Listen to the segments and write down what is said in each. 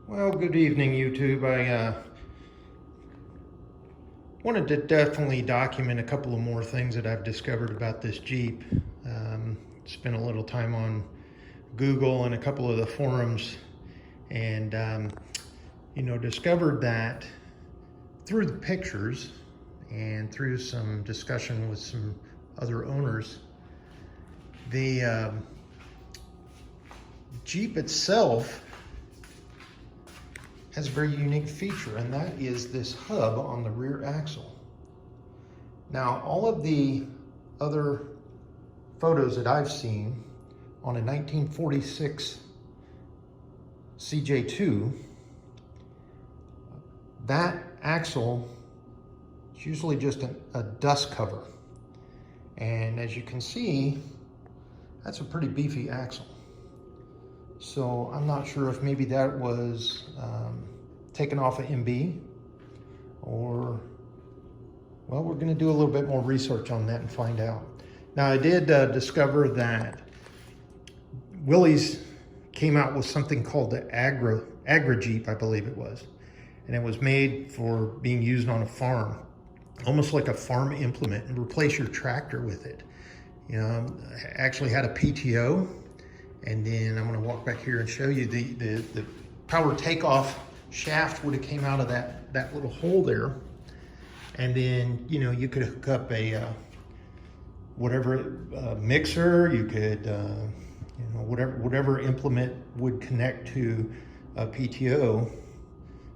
Well, good evening, YouTube. I wanted to definitely document a couple of more things that I've discovered about this Jeep. Spent a little time on Google and a couple of the forums, and discovered that through the pictures and through some discussion with some other owners, the Jeep itself has a very unique feature, and that is this hub on the rear axle. Now, all of the other photos that I've seen on a 1946 CJ2, that axle is usually just a dust cover. And as you can see, that's a pretty beefy axle. So I'm not sure if maybe that was taken off of MB, or, well, we're going to do a little bit more research on that and find out. Now, I did discover that Willys came out with something called the Agri Jeep, I believe it was, and it was made for being used on a farm, almost like a farm implement, and replace your tractor with it. You know, I actually had a PTO. And then I'm going to walk back here and show you the power takeoff shaft would have came out of that little hole there. And then, you know, you could hook up a mixer, you could, whatever implement would connect to a PTO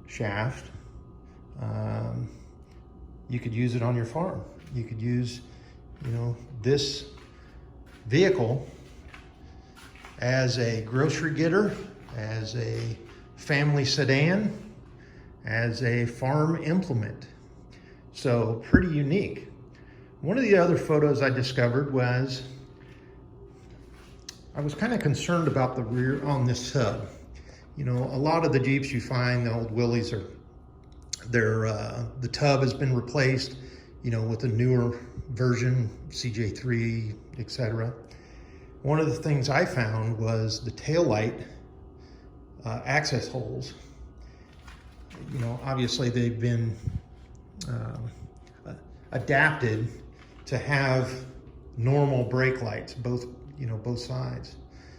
shaft. You could use it on your farm. You could use, this vehicle as a grocery getter, as a family sedan, as a farm implement. So pretty unique. One of the other photos I discovered was, I was kind of concerned about the rear on this hub. You know, a lot of the Jeeps you find, the old Willys, the tub has been replaced, with a newer version, CJ3, etc. One of the things I found was the taillight access holes. Obviously they've been adapted to have normal brake lights, both sides.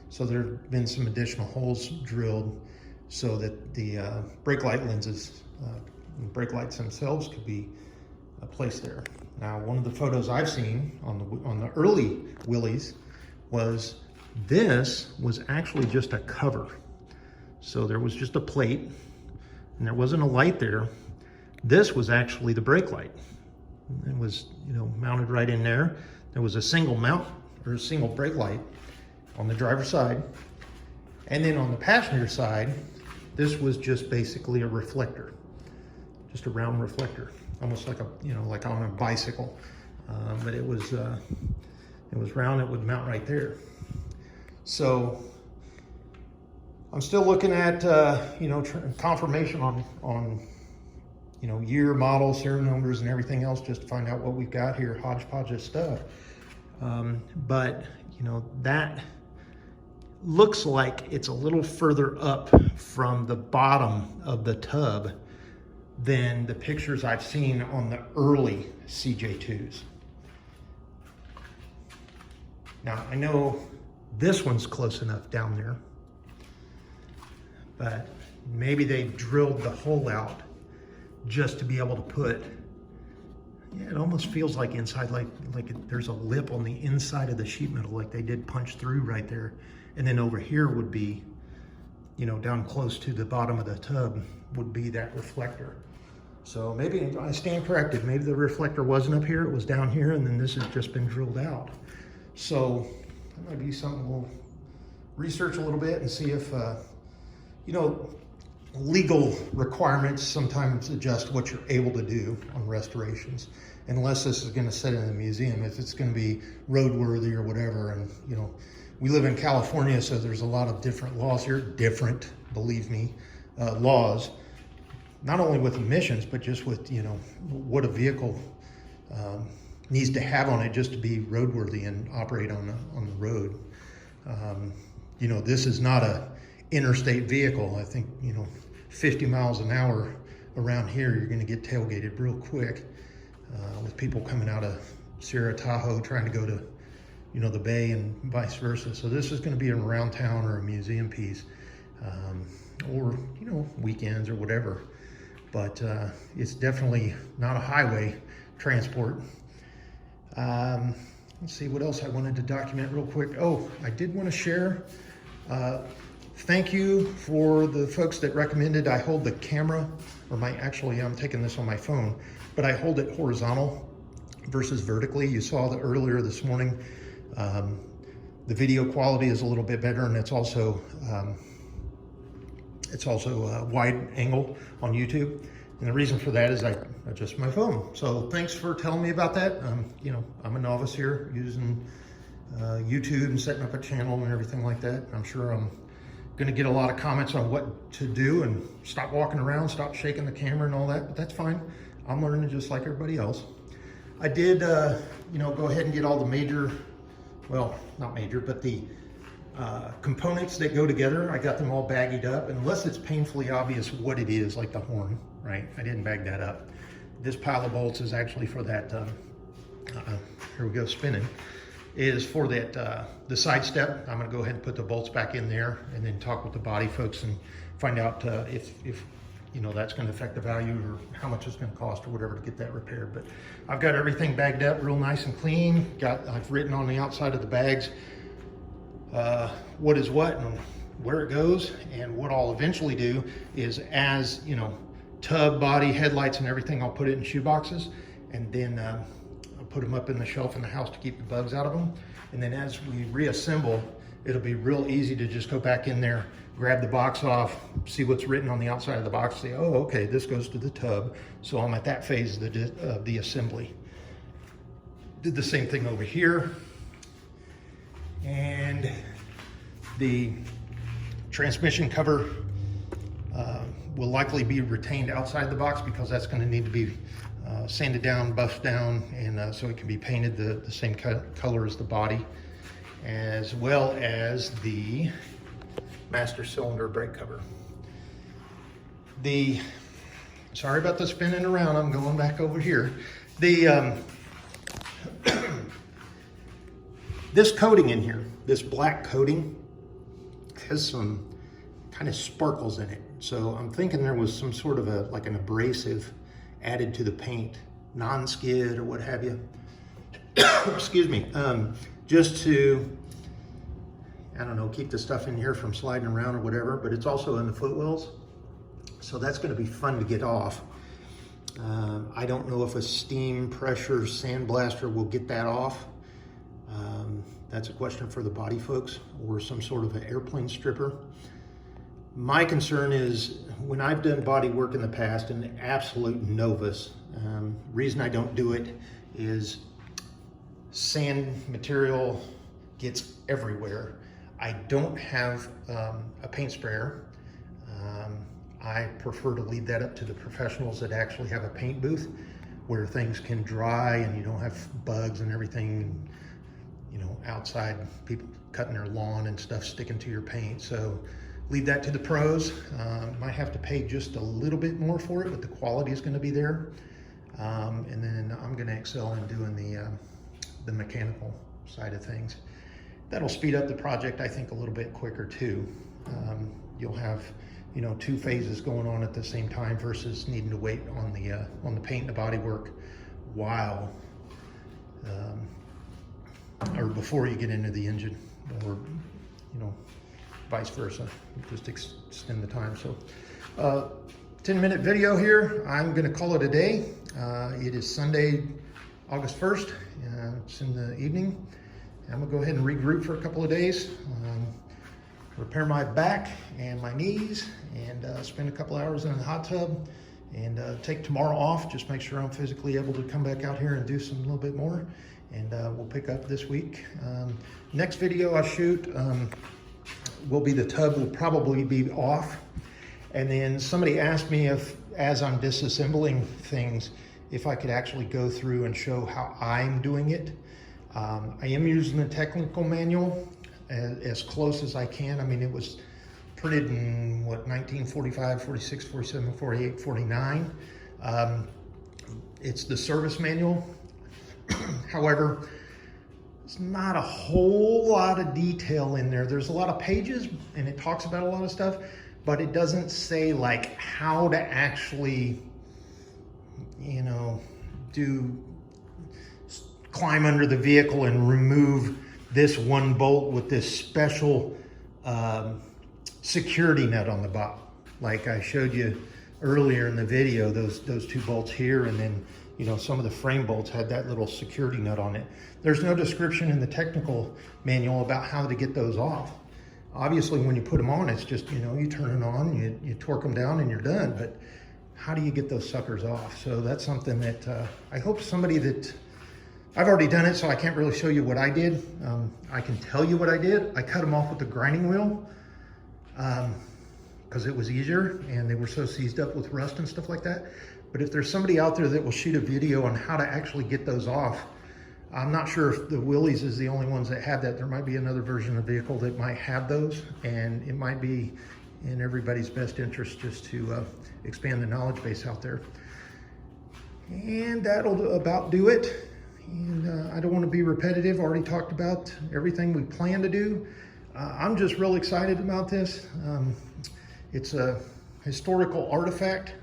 So there have been some additional holes drilled so that the brake light lenses, brake lights themselves could be placed there. Now, one of the photos I've seen on the early Willys was this was actually just a cover. So there was just a plate and there wasn't a light there. This was actually the brake light. It was, mounted right in there. There was a single mount or a single brake light on the driver's side. And then on the passenger side, this was just basically a reflector, just a round reflector, almost like like on a bicycle. But it was round, it would mount right there. So I'm still looking at, confirmation on year, model, serial numbers and everything else, just to find out what we've got here, hodgepodge of stuff. But that looks like it's a little further up from the bottom of the tub than the pictures I've seen on the early CJ2s. Now, I know this one's close enough down there, but maybe they drilled the hole out just to be able to put, it almost feels like inside, like there's a lip on the inside of the sheet metal, like they did punch through right there. And then over here would be, down close to the bottom of the tub would be that reflector. So maybe I stand corrected. Maybe the reflector wasn't up here, it was down here, and then this has just been drilled out. So that might be something we'll research a little bit and see if, legal requirements sometimes adjust what you're able to do on restorations, unless this is going to sit in a museum, if it's going to be roadworthy or whatever. And, we live in California, so there's a lot of different laws here, believe me, laws, not only with emissions, but just with, what a vehicle needs to have on it just to be roadworthy and operate on the road. This is not a interstate vehicle. I think, 50 miles an hour around here, you're gonna get tailgated real quick with people coming out of Sierra Tahoe trying to go to, you know, the bay and vice versa. So this is gonna be an around town or a museum piece, or, you know, weekends or whatever. But it's definitely not a highway transport. Let's see what else I wanted to document real quick. Oh, I did want to share. Thank you for the folks that recommended I hold the camera, or actually I'm taking this on my phone, but I hold it horizontal versus vertically. You saw that earlier this morning. The video quality is a little bit better, and it's also wide angle on YouTube. And the reason for that is I adjust my phone. So thanks for telling me about that. You know, I'm a novice here using YouTube and setting up a channel and everything like that. I'm sure I'm gonna get a lot of comments on what to do and stop walking around, stop shaking the camera and all that, but that's fine. I'm learning just like everybody else. I did, you know, go ahead and get all the major, well, not major, but the components that go together. I got them all baggied up, unless it's painfully obvious what it is, like the horn, right? I didn't bag that up. This pile of bolts is actually for that, here we go, spinning, is for that, the side step. I'm gonna go ahead and put the bolts back in there and then talk with the body folks and find out if you know, that's gonna affect the value or how much it's gonna cost or whatever to get that repaired. But I've got everything bagged up real nice and clean. I've written on the outside of the bags what is what and where it goes. And what I'll eventually do is, as you know, tub, body, headlights and everything, I'll put it in shoe boxes, and then I'll put them up in the shelf in the house to keep the bugs out of them. And then as we reassemble, it'll be real easy to just go back in there, grab the box off, see what's written on the outside of the box, say, oh, okay, this goes to the tub. So I'm at that phase of the assembly. Did the same thing over here. And the transmission cover will likely be retained outside the box, because that's going to need to be sanded down, buffed down, and so it can be painted the same color as the body, as well as the master cylinder brake cover. Sorry about the spinning around, I'm going back over here. This coating in here, this black coating, has some kind of sparkles in it. So I'm thinking there was some sort of like an abrasive added to the paint, non-skid or what have you. Excuse me, just to, I don't know, keep the stuff in here from sliding around or whatever, but it's also in the footwells. So that's gonna be fun to get off. I don't know if a steam pressure sandblaster will get that off. That's a question for the body folks, or some sort of an airplane stripper. My concern is, when I've done body work in the past, an absolute novice, reason I don't do it is sand material gets everywhere. I don't have a paint sprayer. I prefer to leave that up to the professionals that actually have a paint booth, where things can dry and you don't have bugs and everything, you know, outside, people cutting their lawn and stuff sticking to your paint. So leave that to the pros. Might have to pay just a little bit more for it, but the quality is going to be there. And then I'm going to excel in doing the mechanical side of things. That'll speed up the project, I think, a little bit quicker too. You'll have, you know, two phases going on at the same time, versus needing to wait on the paint and the body work while or before you get into the engine, or, you know, vice versa. Just extend the time. So 10-minute video here. I'm going to call it a day. It is Sunday, August 1st. It's in the evening. I'm going to go ahead and regroup for a couple of days, repair my back and my knees, and spend a couple hours in the hot tub, and take tomorrow off. Just make sure I'm physically able to come back out here and do a little bit more, and we'll pick up this week. Next video I shoot will be, the tub will probably be off. And then somebody asked me if, as I'm disassembling things, if I could actually go through and show how I'm doing it. I am using the technical manual as close as I can. I mean, it was printed in what, 1945, 46, 47, 48, 49. It's the service manual. However, it's not a whole lot of detail in there. There's a lot of pages and it talks about a lot of stuff, but it doesn't say like how to actually, you know, climb under the vehicle and remove this one bolt with this special security nut on the bottom. Like I showed you earlier in the video, those two bolts here, and then, you know, some of the frame bolts had that little security nut on it. There's no description in the technical manual about how to get those off. Obviously, when you put them on, it's just, you know, you turn it on, you torque them down and you're done. But how do you get those suckers off? So that's something that I hope somebody that, I've already done it, so I can't really show you what I did. I can tell you what I did. I cut them off with the grinding wheel because it was easier and they were so seized up with rust and stuff like that. But if there's somebody out there that will shoot a video on how to actually get those off, I'm not sure if the Willys is the only ones that have that. There might be another version of the vehicle that might have those, and it might be in everybody's best interest just to expand the knowledge base out there. And that'll about do it. And I don't want to be repetitive. I already talked about everything we plan to do. I'm just real excited about this. It's a historical artifact.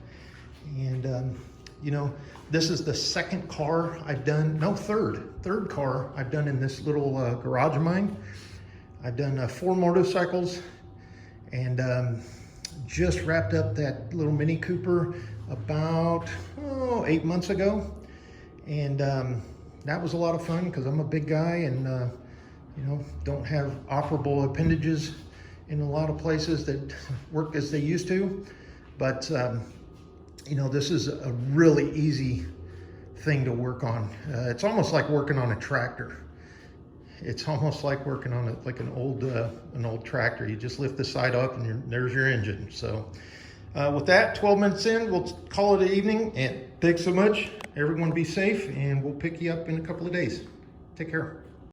And, you know, this is the second car I've done, no, third car I've done in this little garage of mine. I've done 4 motorcycles and just wrapped up that little Mini Cooper about 8 months ago. And that was a lot of fun because I'm a big guy and, you know, don't have operable appendages in a lot of places that work as they used to. But, you know, this is a really easy thing to work on. It's almost like working on a tractor. It's almost like working on like an old tractor. You just lift the side up and there's your engine. So with that, 12 minutes in, we'll call it an evening. And thanks so much. Everyone be safe, and we'll pick you up in a couple of days. Take care.